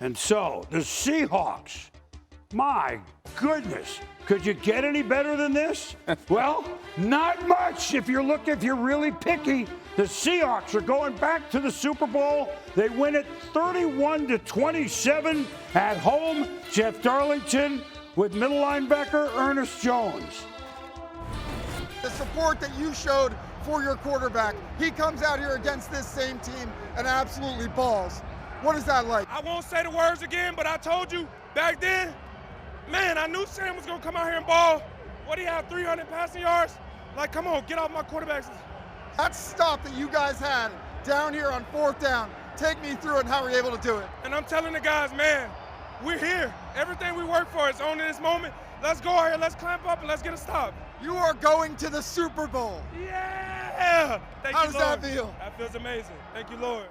And so, the Seahawks, my goodness, could you get any better than this? Well, not much if you're really picky. The Seahawks are going back to the Super Bowl. They win it 31-27 at home. Jeff Darlington with middle linebacker Ernest Jones. The support that you showed for your quarterback, he comes out here against this same team and absolutely balls. What is that like? I won't say the words again, but I told you back then, man, I knew Sam was going to come out here and ball. What do you have, 300 passing yards? Like, come on, get off my quarterbacks. That stop that you guys had down here on 4th down, take me through it and how we're able to do it. And I'm telling the guys, man, we're here. Everything we work for is on in this moment. Let's go out here, let's clamp up, and let's get a stop. You are going to the Super Bowl. Yeah! Thank How you, does Lord. that feel? That feels amazing. Thank you, Lord.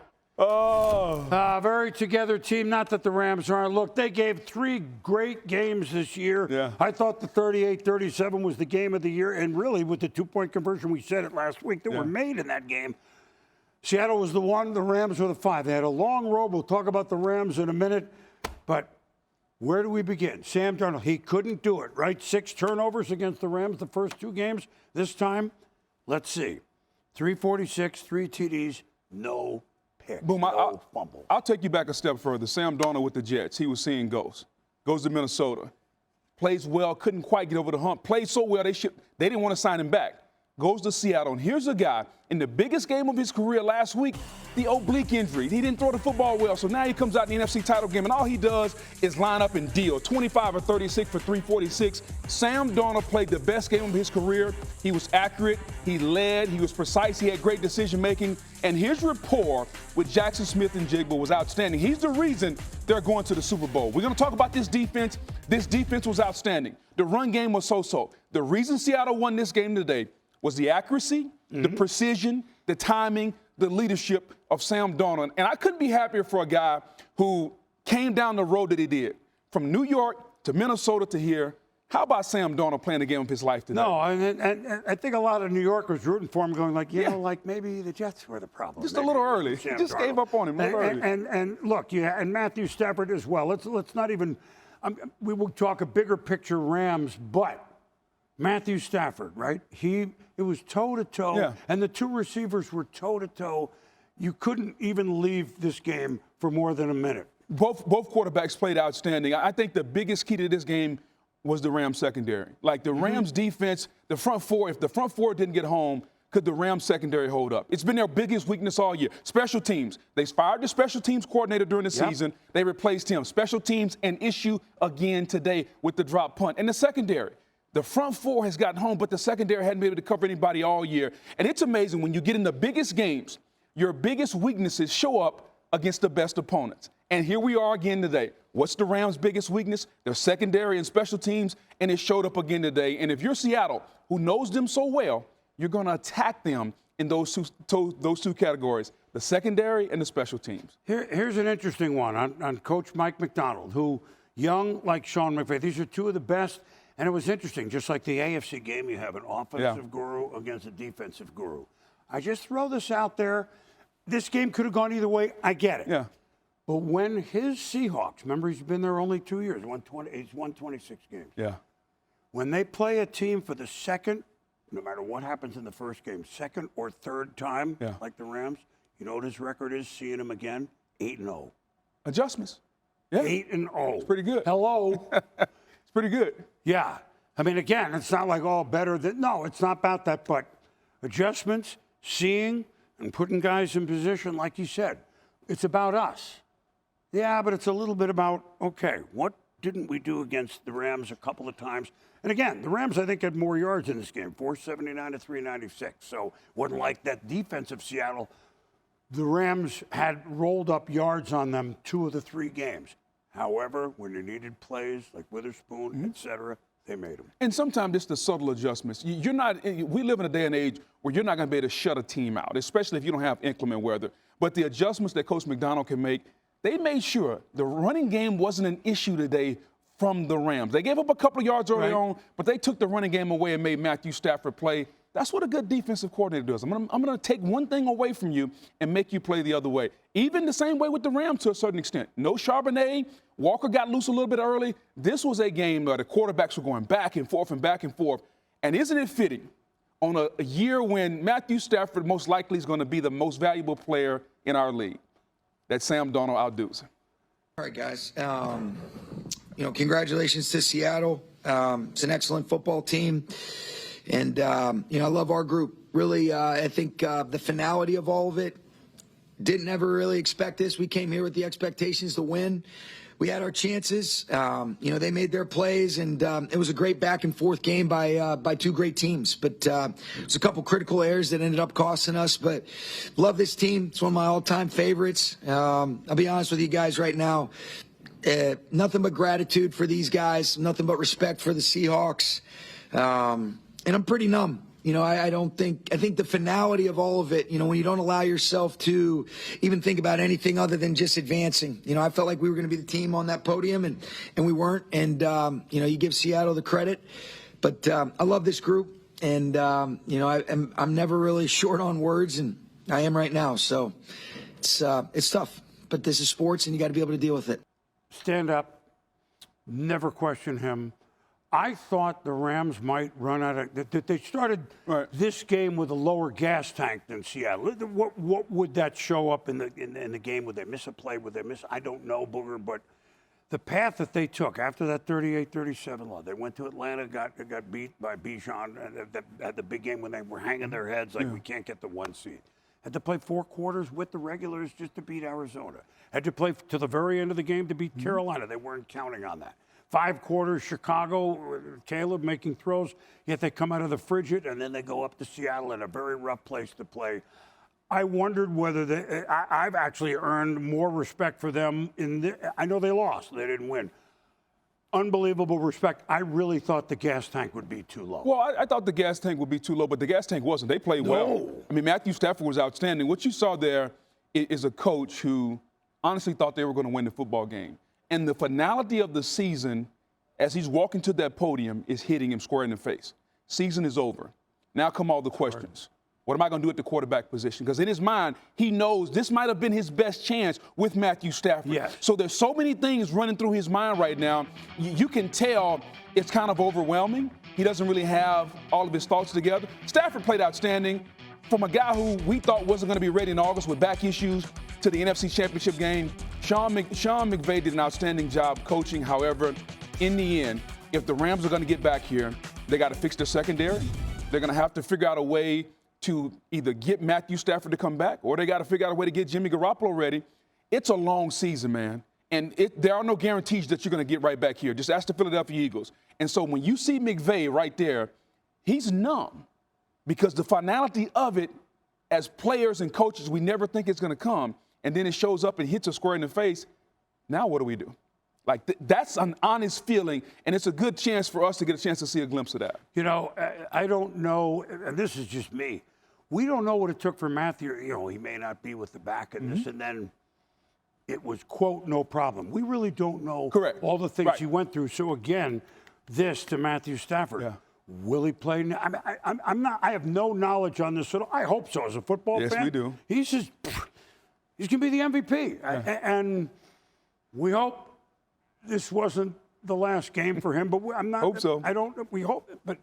Very together team. Not that the Rams aren't. Look, they gave 3 great games this year. Yeah. I thought the 38-37 was the game of the year. And really, with the 2-point conversion, we said it last week, that were made in that game. Seattle was the 1, the Rams were the 5. They had a long road. We'll talk about the Rams in a minute. But where do we begin? Sam Darnold, he couldn't do it, right? 6 turnovers against the Rams the first 2 games. This time, let's see. 346, 3 TDs, no pick, Boom, no fumble. I'll take you back a step further. Sam Darnold with the Jets, he was seeing ghosts. Goes to Minnesota. Plays well, couldn't quite get over the hump. Played so well, they didn't want to sign him back. Goes to Seattle, and here's a guy in the biggest game of his career last week, the oblique injury. He didn't throw the football well, so now he comes out in the NFC title game, and all he does is line up and deal. 25 or 36 for 346. Sam Darnold played the best game of his career. He was accurate, he led, he was precise, he had great decision-making, and his rapport with Jackson Smith and Jigba was outstanding. He's the reason they're going to the Super Bowl. We're going to talk about this defense. This defense was outstanding. The run game was so-so. The reason Seattle won this game today was the accuracy, the precision, the timing, the leadership of Sam Darnold. And I couldn't be happier for a guy who came down the road that he did. From New York to Minnesota to here. How about Sam Darnold playing the game of his life today? No, and I think a lot of New Yorkers rooting for him, going like, you know, like maybe the Jets were the problem. Just maybe a little early. Sam Just Darnold. gave up on him a little early. And look, and Matthew Stafford as well. Let's not even, we will talk a bigger picture Rams, but Matthew Stafford, right? It was toe-to-toe, and the 2 receivers were toe-to-toe. You couldn't even leave this game for more than a minute. Both quarterbacks played outstanding. I think the biggest key to this game was the Rams secondary. Like the Rams defense, the front 4, if the front 4 didn't get home, could the Rams secondary hold up? It's been their biggest weakness all year. Special teams. They fired the special teams coordinator during the season. They replaced him. Special teams, an issue again today with the drop punt. And the secondary. The front 4 has gotten home, but the secondary hadn't been able to cover anybody all year. And it's amazing when you get in the biggest games, your biggest weaknesses show up against the best opponents. And here we are again today. What's the Rams' biggest weakness? Their secondary and special teams, and it showed up again today. And if you're Seattle, who knows them so well, you're going to attack them in those two categories, the secondary and the special teams. Here's an interesting one on Coach Mike McDonald, who young like Sean McVay. These are 2 of the best. And it was interesting, just like the AFC game, you have an offensive guru against a defensive guru. I just throw this out there. This game could have gone either way. I get it. Yeah. But when his Seahawks, remember he's been there only 2 years, he's won 26 games. Yeah. When they play a team for the second, no matter what happens in the first game, second or third time, like the Rams, you know what his record is, seeing him again? 8-0. Adjustments. Yeah. 8-0. It's pretty good. Hello. It's pretty good. Yeah. I mean, again, it's not like all better than, no, it's not about that, but adjustments, seeing, and putting guys in position, like you said, it's about us. Yeah, but it's a little bit about, okay, what didn't we do against the Rams a couple of times? And again, the Rams, I think, had more yards in this game, 479 to 396. So wasn't like that defense of Seattle. The Rams had rolled up yards on them 2 of the 3 games. However, when they needed plays like Witherspoon, et cetera, they made them. And sometimes it's the subtle adjustments. You're not. We live in a day and age where you're not going to be able to shut a team out, especially if you don't have inclement weather. But the adjustments that Coach McDonald can make, they made sure the running game wasn't an issue today from the Rams. They gave up a couple of yards early on, but they took the running game away and made Matthew Stafford play. That's what a good defensive coordinator does. I'm gonna take one thing away from you and make you play the other way. Even the same way with the Rams to a certain extent. No Charbonnet. Walker got loose a little bit early. This was a game where the quarterbacks were going back and forth and back and forth. And isn't it fitting on a year when Matthew Stafford most likely is going to be the most valuable player in our league, that Sam Darnold outdoes him? All right, guys. Congratulations to Seattle. It's an excellent football team. And, I love our group. Really, I think the finality of all of it, didn't ever really expect this. We came here with the expectations to win. We had our chances. They made their plays, and it was a great back-and-forth game by two great teams. But it's a couple critical errors that ended up costing us. But love this team. It's one of my all-time favorites. I'll be honest with you guys right now. Nothing but gratitude for these guys. Nothing but respect for the Seahawks. And I'm pretty numb. I think the finality of all of it, when you don't allow yourself to even think about anything other than just advancing. I felt like we were going to be the team on that podium, and we weren't. And, you give Seattle the credit. But I love this group. And, I'm never really short on words, and I am right now. So it's tough. But this is sports, and you got to be able to deal with it. Stand up. Never question him. I thought the Rams might run out of that. They started this game with a lower gas tank than Seattle. What would that show up in the game? Would they miss a play? Would they miss? I don't know, Booger. But the path that they took after that 38-37 loss, they went to Atlanta, got beat by Bijan at the big game when they were hanging their heads like we can't get the 1 seed. Had to play 4 quarters with the regulars just to beat Arizona. Had to play to the very end of the game to beat Carolina. They weren't counting on that. 5 quarters, Chicago, Caleb making throws, yet they come out of the frigid, and then they go up to Seattle in a very rough place to play. I wondered whether I've actually earned more respect for them. I know they lost. They didn't win. Unbelievable respect. I really thought the gas tank would be too low. Well, I thought the gas tank would be too low, but the gas tank wasn't. They played well. I mean, Matthew Stafford was outstanding. What you saw there is a coach who honestly thought they were going to win the football game. And the finality of the season, as he's walking to that podium, is hitting him square in the face. Season is over. Now come all the questions. What am I going to do at the quarterback position? Because in his mind, he knows this might have been his best chance with Matthew Stafford. Yes. So there's so many things running through his mind right now. You can tell it's kind of overwhelming. He doesn't really have all of his thoughts together. Stafford played outstanding. From a guy who we thought wasn't going to be ready in August with back issues to the NFC Championship game, Sean McVay did an outstanding job coaching. However, in the end, if the Rams are going to get back here, they got to fix their secondary. They're going to have to figure out a way to either get Matthew Stafford to come back, or they got to figure out a way to get Jimmy Garoppolo ready. It's a long season, man. And there are no guarantees that you're going to get right back here. Just ask the Philadelphia Eagles. And so when you see McVay right there, he's numb. Because the finality of it, as players and coaches, we never think it's going to come. And then it shows up and hits us square in the face. Now what do we do? Like, that's an honest feeling, and it's a good chance for us to get a chance to see a glimpse of that. I don't know, and this is just me. We don't know what it took for Matthew. He may not be with the back in this, and then it was, quote, no problem. We really don't know all the things he went through. So, again, this to Matthew Stafford. Yeah. Will he play? I'm not. I have no knowledge on this at all. I hope so. As a football fan, yes, we do. He's going to be the MVP, and we hope this wasn't the last game for him. But I'm not. Hope so. I don't. We hope, but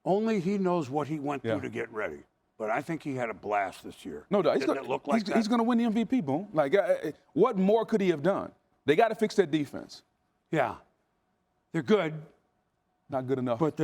only he knows what he went through to get ready. But I think he had a blast this year. No, Didn't it look like that? He's going to win the MVP, Boom. Like, what more could he have done? They got to fix that defense. Yeah, they're good. Not good enough. But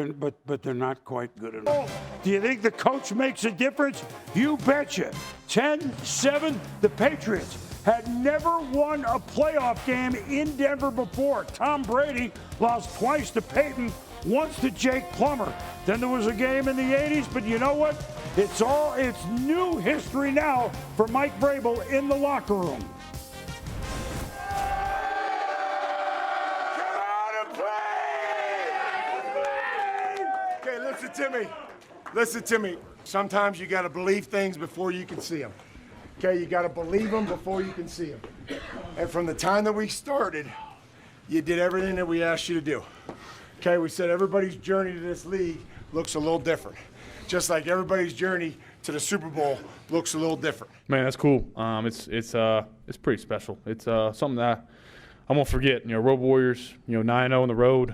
they're not quite good enough. Do you think the coach makes a difference? You betcha. 10-7, the Patriots had never won a playoff game in Denver before. Tom Brady lost twice to Peyton, once to Jake Plummer. Then there was a game in the 80s, but you know what? It's new history now for Mike Vrabel in the locker room. Listen to me. Sometimes you got to believe things before you can see them. Okay, you got to believe them before you can see them. And from the time that we started, you did everything that we asked you to do. Okay, we said everybody's journey to this league looks a little different. just like everybody's journey to the Super Bowl looks a little different. Man, that's cool. It's pretty special. It's something that I won't forget. Road Warriors, 9-0 on the road,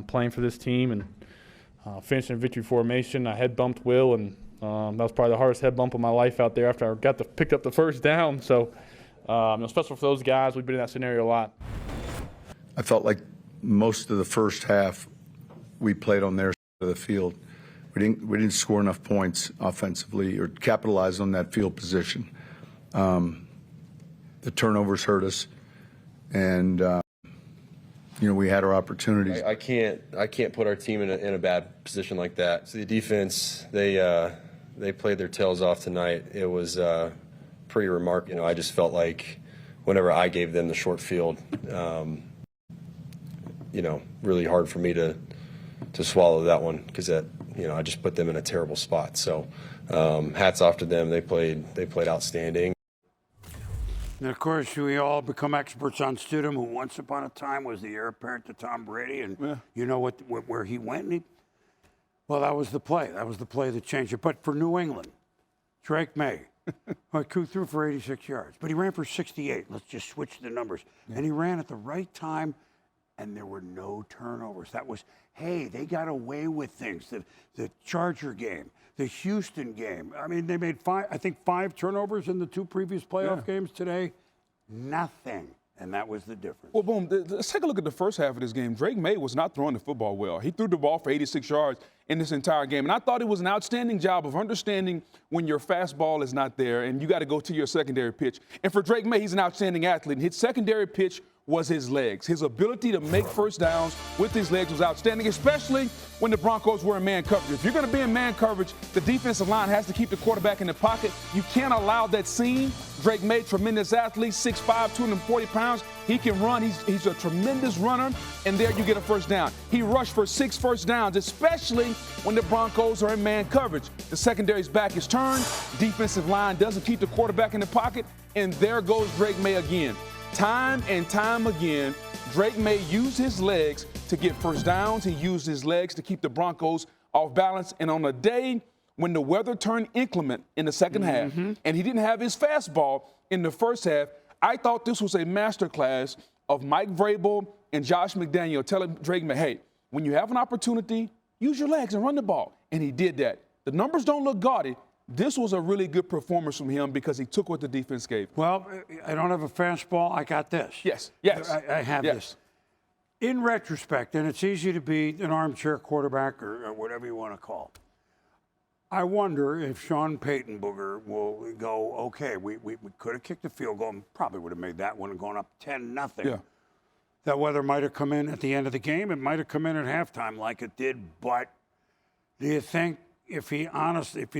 playing for this team and finishing in victory formation. I head bumped Will, and that was probably the hardest head bump of my life out there after I picked up the first down. So, special for those guys. We've been in that scenario a lot. I felt like most of the first half we played on their side of the field. We didn't score enough points offensively or capitalize on that field position. The turnovers hurt us, and we had our opportunities. I can't put our team in a bad position like that. So the defense, they played their tails off tonight. It was pretty remarkable. I just felt like whenever I gave them the short field, really hard for me to swallow that one because I just put them in a terrible spot. So hats off to them. They played outstanding. And of course, we all become experts on Stidham, who once upon a time was the heir apparent to Tom Brady, and you know where he went. Well, that was the play. That was the play that changed it. But for New England, Drake May, threw for 86 yards, but he ran for 68. Let's just switch the numbers. Yeah. And he ran at the right time, and there were no turnovers. That was, hey, they got away with things. The Charger game, the Houston game. I mean, they made five turnovers in the two previous playoff games today. Nothing. And that was the difference. Well, boom, let's take a look at the first half of this game. Drake May was not throwing the football well. He threw the ball for 86 yards in this entire game. And I thought it was an outstanding job of understanding when your fastball is not there and you got to go to your secondary pitch. And for Drake May, he's an outstanding athlete. And his secondary pitch was his legs. His ability to make first downs with his legs was outstanding, especially when the Broncos were in man coverage. If you're going to be in man coverage, the defensive line has to keep the quarterback in the pocket. You can't allow that seam. Drake May, tremendous athlete, 6'5", 240 pounds. He can run. He's a tremendous runner, and there you get a first down. He rushed for 6 first downs, especially when the Broncos are in man coverage. The secondary's back is turned. Defensive line doesn't keep the quarterback in the pocket, and there goes Drake May again. Time and time again, Drake May used his legs to get first downs. He used his legs to keep the Broncos off balance. And on a day when the weather turned inclement in the second half and he didn't have his fastball in the first half, I thought this was a masterclass of Mike Vrabel and Josh McDaniel telling Drake May, hey, when you have an opportunity, use your legs and run the ball. And he did that. The numbers don't look gaudy. This was a really good performance from him because he took what the defense gave. Well, I don't have a fastball. I got this. Yes. I have this. In retrospect, and it's easy to be an armchair quarterback or whatever you want to call it, I wonder if Sean Payton Booger will go, okay, we could have kicked the field goal and probably would have made that one and gone up 10-0. Yeah. That weather might have come in at the end of the game. It might have come in at halftime like it did. But do you think if he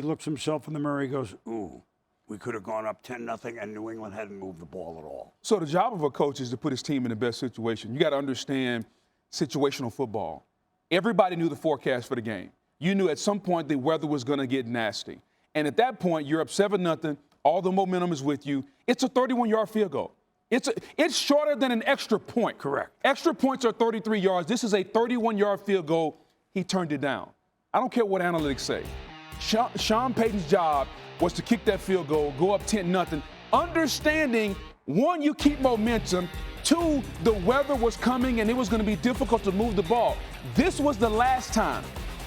looks himself in the mirror, he goes, ooh, we could have gone up 10-0 and New England hadn't moved the ball at all? So the job of a coach is to put his team in the best situation. You got to understand situational football. Everybody knew the forecast for the game. You knew at some point the weather was going to get nasty. And at that point, you're up 7-0. All the momentum is with you. It's a 31-yard field goal. It's shorter than an extra point. Correct. Extra points are 33 yards. This is a 31-yard field goal. He turned it down. I don't care what analytics say. Sean Payton's job was to kick that field goal, go up 10-0, understanding, one, you keep momentum, two, the weather was coming and it was going to be difficult to move the ball. This was the last time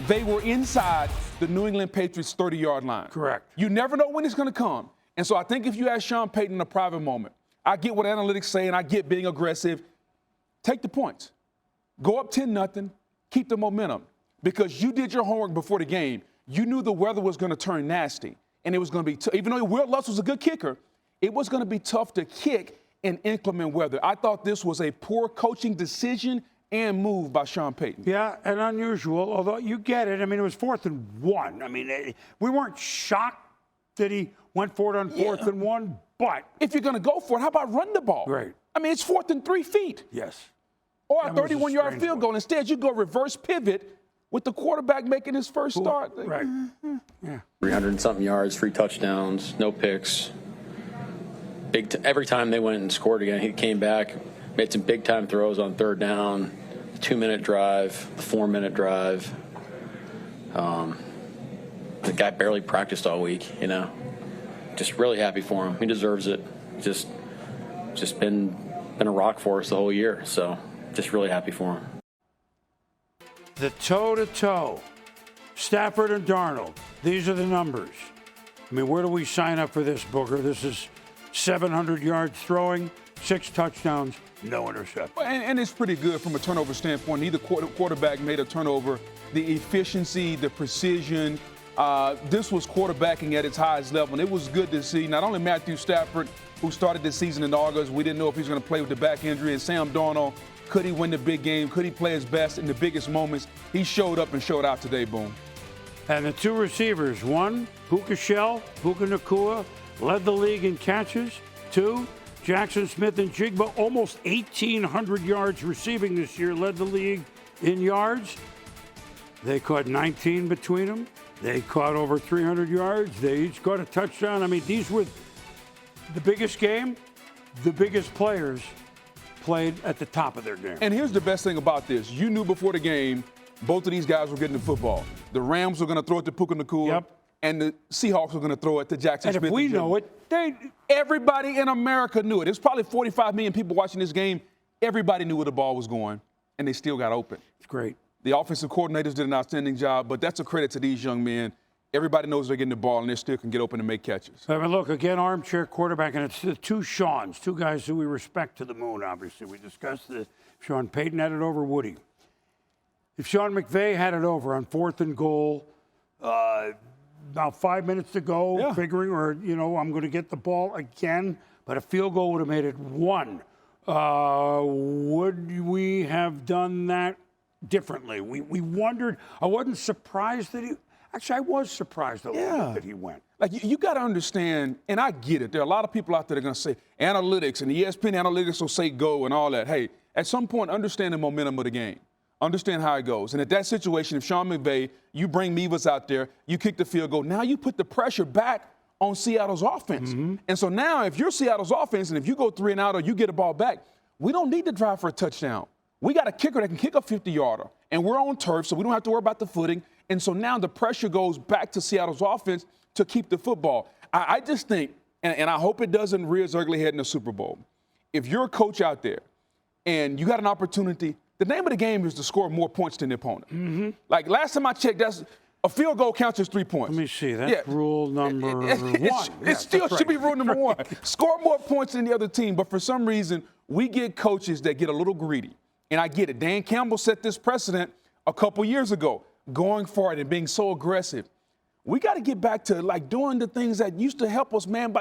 they were inside the New England Patriots 30-yard line. Correct. You never know when it's going to come. And so I think if you ask Sean Payton in a private moment, I get what analytics say and I get being aggressive. Take the points. Go up 10-0, keep the momentum. Because you did your homework before the game. You knew the weather was going to turn nasty. And it was going to be, even though Will Lutz was a good kicker, it was going to be tough to kick in inclement weather. I thought this was a poor coaching decision and move by Sean Payton. Yeah, and unusual, although you get it. I mean, it was 4th and 1. I mean, we weren't shocked that he went for it on 4th and 1, but if you're going to go for it, how about run the ball? Right. I mean, it's 4th and 3 feet. Yes. Or a 31-yard field goal. Instead, you go reverse pivot with the quarterback making his first start. Right. Yeah. 300-something yards, 3 touchdowns, no picks. Every time they went and scored again, he came back, made some big-time throws on 3rd down, 2-minute drive, the 4-minute drive. The guy barely practiced all week, you know. Just really happy for him. He deserves it. Just been a rock for us the whole year. So just really happy for him. The toe-to-toe, Stafford and Darnold. These are the numbers. I mean, where do we sign up for this, Booger? This is 700 yards throwing, 6 touchdowns, no interception. And it's pretty good from a turnover standpoint. Neither quarterback made a turnover. The efficiency, the precision, this was quarterbacking at its highest level. And it was good to see not only Matthew Stafford, who started this season in August. We didn't know if he was going to play with the back injury. And Sam Darnold, could he win the big game? Could he play his best in the biggest moments? He showed up and showed out today, Boom. And the 2 receivers, 1, Puka Nacua, led the league in catches. 2, Jackson Smith and Jigba, almost 1,800 yards receiving this year, led the league in yards. They caught 19 between them. They caught over 300 yards. They each got a touchdown. I mean, these were the biggest game. The biggest players played at the top of their game. And here's the best thing about this. You knew before the game, both of these guys were getting the football. The Rams were going to throw it to Puka Nacua, and the Seahawks were going to throw it to Jackson Smith. And if we know it, everybody in America knew it. There's probably 45 million people watching this game. Everybody knew where the ball was going, and they still got open. It's great. The offensive coordinators did an outstanding job, but that's a credit to these young men. Everybody knows they're getting the ball, and they still can get open and make catches. I mean, look, again, armchair quarterback, and it's the 2 Seans, 2 guys who we respect to the moon, obviously. We discussed the Sean Payton had it over Woody. If Sean McVay had it over on 4th and goal, about 5 minutes to go, figuring, or, you know, I'm going to get the ball again, but a field goal would have made it 1. Would we have done that differently? We wondered. I wasn't surprised that he. Actually, I was surprised a little bit that he went. Like, you got to understand, and I get it. There are a lot of people out there that are going to say analytics, and the ESPN analytics will say go and all that. Hey, at some point, understand the momentum of the game. Understand how it goes. And at that situation, if Sean McVay, you bring Mevis out there, you kick the field goal, now you put the pressure back on Seattle's offense. And so now if you're Seattle's offense and if you go 3 and out or you get a ball back, we don't need to drive for a touchdown. We got a kicker that can kick a 50-yarder, and we're on turf, so we don't have to worry about the footing. And so now the pressure goes back to Seattle's offense to keep the football. I just think, and I hope it doesn't rear its ugly head in the Super Bowl, if you're a coach out there and you got an opportunity, the name of the game is to score more points than the opponent. Like last time I checked, that's a field goal counts as 3 points. Let me see. That's rule number 1. It still should be rule number 1. Score more points than the other team. But for some reason, we get coaches that get a little greedy. And I get it. Dan Campbell set this precedent a couple years ago, going for it and being so aggressive. We got to get back to like doing the things that used to help us, man.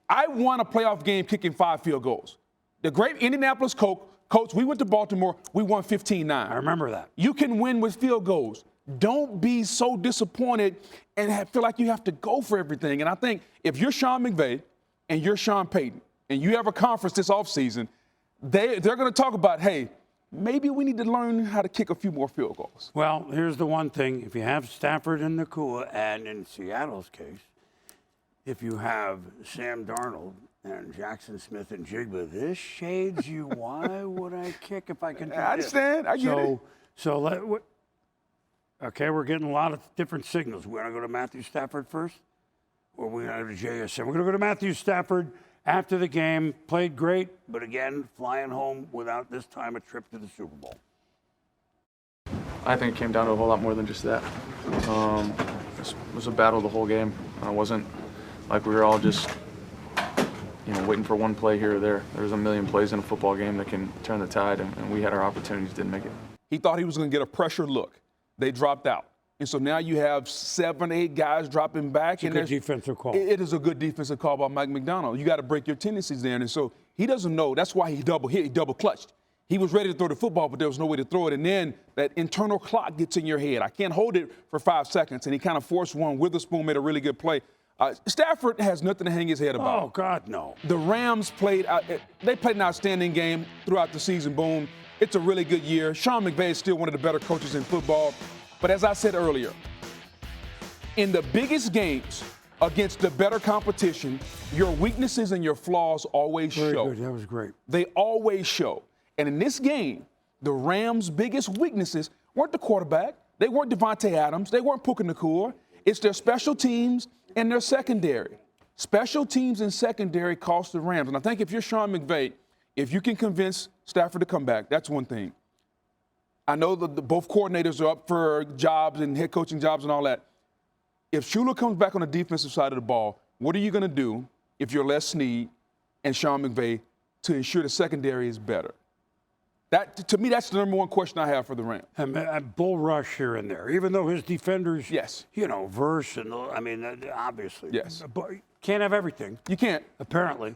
I won a playoff game kicking 5 field goals. The great Indianapolis coach, we went to Baltimore, we won 15-9. I remember that. You can win with field goals. Don't be so disappointed and feel like you have to go for everything. And I think if you're Sean McVay and you're Sean Payton and you have a conference this offseason, they're going to talk about, hey, maybe we need to learn how to kick a few more field goals. Well, here's the one thing. If you have Stafford and Nacua, and in Seattle's case, if you have Sam Darnold and Jackson Smith and Jigba, this shades you. Why would I kick if I can do I understand. I get it. Okay, we're getting a lot of different signals. We're going to go to Matthew Stafford first, or we're going to go to JSN. We're going to go to Matthew Stafford after the game. Played great, but again, flying home without this time a trip to the Super Bowl. I think it came down to a whole lot more than just that. It was a battle the whole game. It wasn't like we were all just, waiting for one play here or there. There's a million plays in a football game that can turn the tide, and we had our opportunities, didn't make it. He thought he was going to get a pressure look. They dropped out. And so now you have 7, 8 guys dropping back. It's a good defensive call. It is a good defensive call by Mike McDonald. You got to break your tendencies there. And so he doesn't know. That's why he double clutched. He was ready to throw the football, but there was no way to throw it. And then that internal clock gets in your head. I can't hold it for 5 seconds. And he kind of forced one. Witherspoon made a really good play. Stafford has nothing to hang his head about. Oh, God, no. The Rams played an outstanding game throughout the season. Boom. It's a really good year. Sean McVay is still one of the better coaches in football. But as I said earlier, in the biggest games against the better competition, your weaknesses and your flaws always show. Very good. That was great. They always show. And in this game, the Rams' biggest weaknesses weren't the quarterback. They weren't Devontae Adams. They weren't Puka Nacua. It's their special teams and their secondary. Special teams and secondary cost the Rams. And I think if you're Sean McVay, if you can convince Stafford to come back, that's one thing. I know that both coordinators are up for jobs and head coaching jobs and all that. If Shula comes back on the defensive side of the ball, what are you going to do if you're Les Snead and Sean McVay to ensure the secondary is better? That, to me, that's the number one question I have for the Rams. And bull rush here and there, even though his defenders, yes, verse and I mean, obviously, yes, but can't have everything. You can't. Apparently,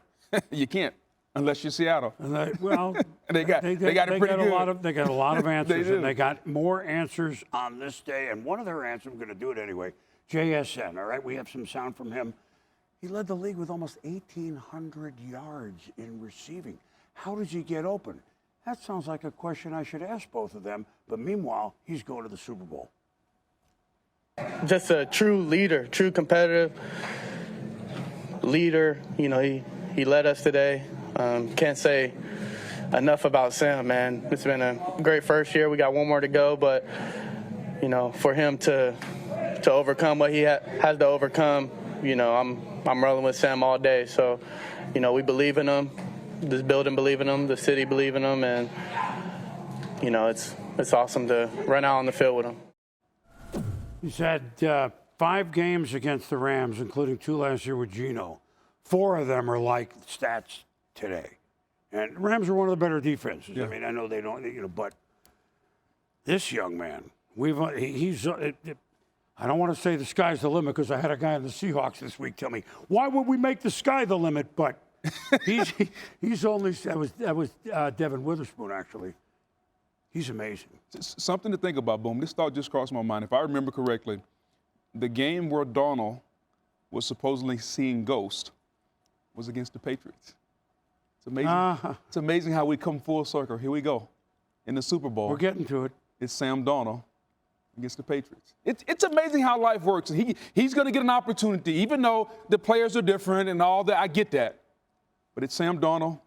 you can't unless you're Seattle. And they got it pretty good. They got a lot of answers, They and they got more answers on this day. And one of their answers, I'm going to do it anyway. JSN. All right, we have some sound from him. He led the league with almost 1,800 yards in receiving. How does he get open? That sounds like a question I should ask both of them. But meanwhile, he's going to the Super Bowl. Just a true leader, true competitive leader. He led us today. Can't say enough about Sam, man. It's been a great first year. We got one more to go, but for him to overcome what he has to overcome, I'm rolling with Sam all day. So, we believe in him. This building believe in him. The city believe in him, and it's awesome to run out on the field with him. He's had 5 games against the Rams, including 2 last year with Geno. 4 of them are like stats today. And Rams are one of the better defenses. Yeah. I mean, I know they don't, but this young man, he's. I don't want to say the sky's the limit because I had a guy in the Seahawks this week tell me, why would we make the sky the limit? But he's only, that was Devin Witherspoon, actually. He's amazing. Something to think about, Boom. This thought just crossed my mind. If I remember correctly, the game where Darnold was supposedly seeing ghosts was against the Patriots. It's amazing. It's amazing how we come full circle. Here we go. In the Super Bowl. We're getting to it. It's Sam Darnold against the Patriots. It's amazing how life works. He's going to get an opportunity, even though the players are different and all that. I get that. But it's Sam Darnold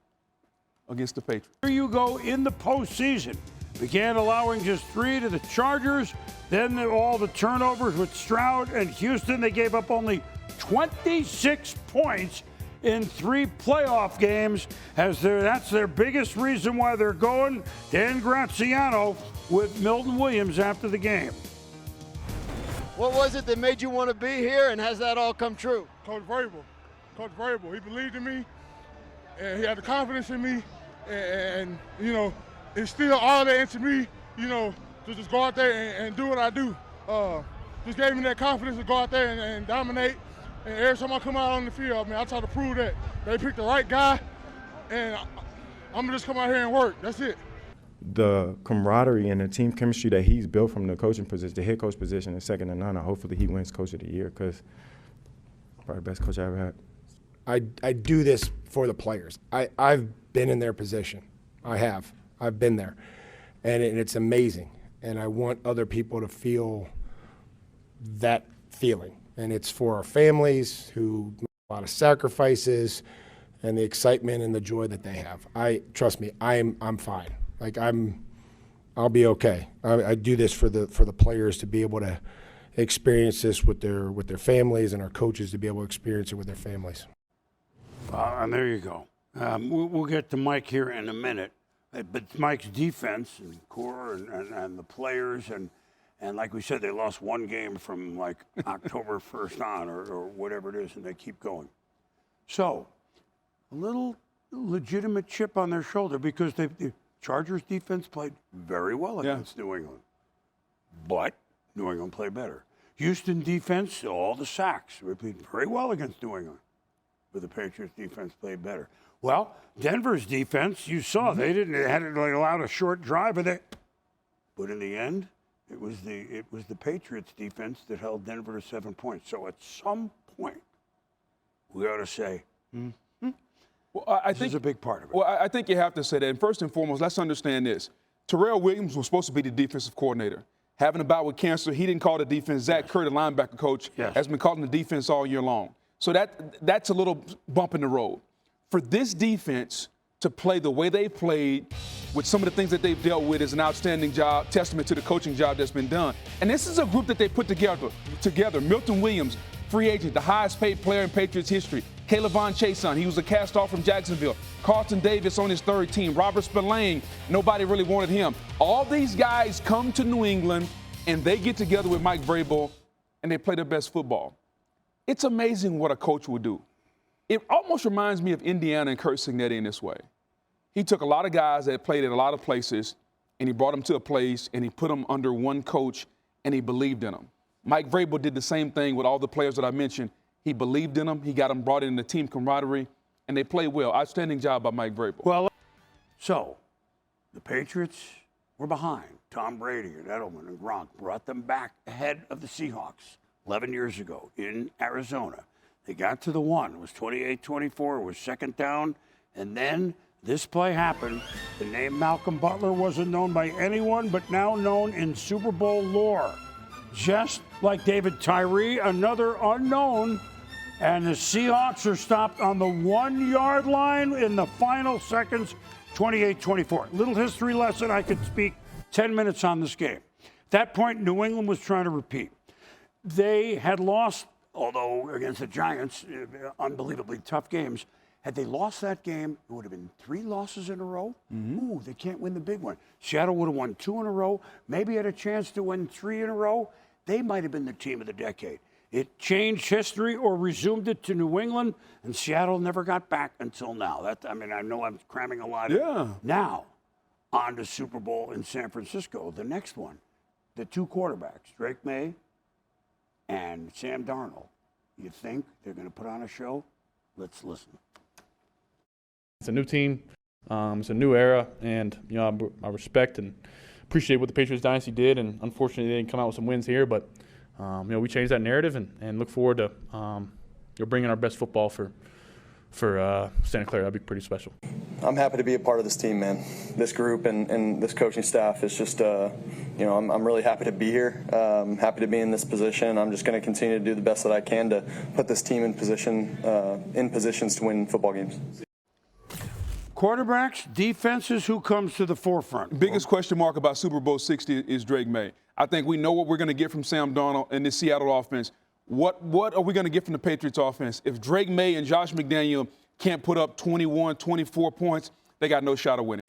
against the Patriots. Here you go in the postseason. Began allowing just 3 to the Chargers. Then all the turnovers with Stroud and Houston. They gave up only 26 points in 3 playoff games. That's their biggest reason why they're going. Dan Graziano with Milton Williams after the game. What was it that made you want to be here, and has that all come true? Coach Vrabel. Coach Vrabel, he believed in me, and he had the confidence in me, and instilled all that into me, to just go out there and do what I do. Just gave me that confidence to go out there and dominate. And every time I come out on the field, I try to prove that they picked the right guy, and I'm gonna just come out here and work. That's it. The camaraderie and the team chemistry that he's built from the coaching position, the head coach position, is second to none. Hopefully he wins Coach of the Year because probably the best coach I ever had. I do this for the players. I've been in their position. I have. I've been there. And it's amazing. And I want other people to feel that feeling. And it's for our families who make a lot of sacrifices and the excitement and the joy that they have. Trust me, I'm fine. I'll be okay. I do this for the players to be able to experience this with their families, and our coaches to be able to experience it with their families. And there you go. We'll get to Mike here in a minute. But Mike's defense and core and the players and like we said, they lost 1 game from like October 1st on or whatever it is, and they keep going. So a little legitimate chip on their shoulder because the Chargers defense played very well against New England. But New England played better. Houston defense, all the sacks. They played very well against New England. But the Patriots defense played better. Well, Denver's defense, you saw, they hadn't allowed a short drive, but in the end, it was the Patriots defense that held Denver to 7 points. So at some point, we ought to say, well, I think this is a big part of it. Well, I think you have to say that. And first and foremost, let's understand this. Terrell Williams was supposed to be the defensive coordinator. Having a bout with cancer, he didn't call the defense. Zach Kerr, the linebacker coach, has been calling the defense all year long. So that's a little bump in the road. For this defense to play the way they've played with some of the things that they've dealt with is an outstanding job, testament to the coaching job that's been done. And this is a group that they put together. Milton Williams, free agent, the highest paid player in Patriots history. Caleb Von Chason, he was a cast-off from Jacksonville. Carlton Davis on his third team. Robert Spillane, nobody really wanted him. All these guys come to New England, and they get together with Mike Vrabel, and they play their best football. It's amazing what a coach will do. It almost reminds me of Indiana and Kurt Signetti in this way. He took a lot of guys that played at a lot of places, and he brought them to a place, and he put them under one coach, and he believed in them. Mike Vrabel did the same thing with all the players that I mentioned. He believed in them. He got them brought in the team camaraderie, and they played well. Outstanding job by Mike Vrabel. Well, so the Patriots were behind. Tom Brady and Edelman and Gronk brought them back ahead of the Seahawks 11 years ago in Arizona. They got to the one. It was 28-24. It was second down. And then this play happened. The name Malcolm Butler wasn't known by anyone, but now known in Super Bowl lore. Just like David Tyree, another unknown. And the Seahawks are stopped on the 1 yard line in the final seconds, 28-24. Little history lesson. I could speak 10 minutes on this game. At that point, New England was trying to repeat. They had lost, although against the Giants, unbelievably tough games. Had they lost that game, it would have been 3 losses in a row. Ooh, they can't win the big one. Seattle would have won 2 in a row, maybe had a chance to win 3 in a row. They might have been the team of the decade. It changed history or resumed it to New England, and Seattle never got back until now. I know I'm cramming a lot. Yeah. Now, on to Super Bowl in San Francisco, the next one. The 2 quarterbacks, Drake May and Sam Darnold. You think they're going to put on a show? Let's listen. It's a new team. It's a new era, and I respect and appreciate what the Patriots dynasty did. And unfortunately, they didn't come out with some wins here, but we changed that narrative and look forward to bringing our best football for Santa Clara. That'd be pretty special. I'm happy to be a part of this team, man. This group and this coaching staff is just, I'm really happy to be here. Happy to be in this position. I'm just going to continue to do the best that I can to put this team in positions to win football games. Quarterbacks, defenses, who comes to the forefront? Biggest question mark about Super Bowl 60 is Drake May. I think we know what we're going to get from Sam Darnold and this Seattle offense. What are we going to get from the Patriots offense? If Drake May and Josh McDaniel can't put up 21, 24 points, they got no shot of winning.